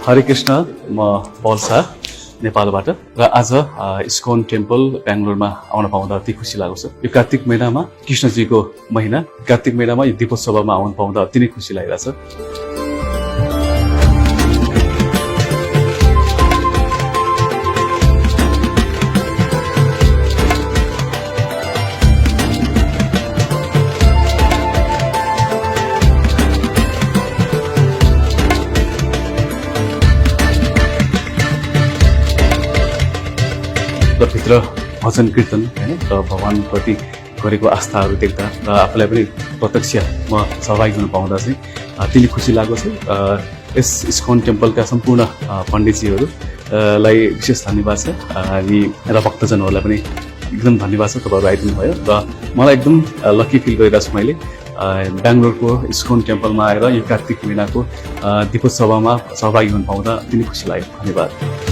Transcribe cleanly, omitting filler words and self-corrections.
हरे कृष्ण म पल शाह नेपालबाट र आज इस्कन टेम्पल बेंगलोरमा आउन पाउँदा अति खुसी लागेको छ। यो कार्तिक महिनामा कृष्णजीको महिना कार्तिक महिनामा यो दीपोत्सवमा आउन पाउँदा अति नै खुसी लागिरहेछ। र भित्र भजन कीर्तन हैन र भगवानप्रति गरेको आस्थाहरू देख्दा र आफूलाई पनि प्रत्यक्ष म सहभागी हुन पाउँदा चाहिँ अति नै खुसी लागेको छ। यस इस्कन टेम्पलका सम्पूर्ण पण्डितजीहरूलाई विशेष धन्यवाद छ अनि र भक्तजनहरूलाई पनि एकदम धन्यवाद छ, तपाईँहरू आइदिनु भयो र मलाई एकदम लकी फिल गरिरहेको छु। मैले बेंगलोरको इस्कन टेम्पलमा आएर यो कार्तिक महिनाको दीपोत्सवमा सहभागी हुन पाउँदा अति नै खुसी लाग्यो। धन्यवाद।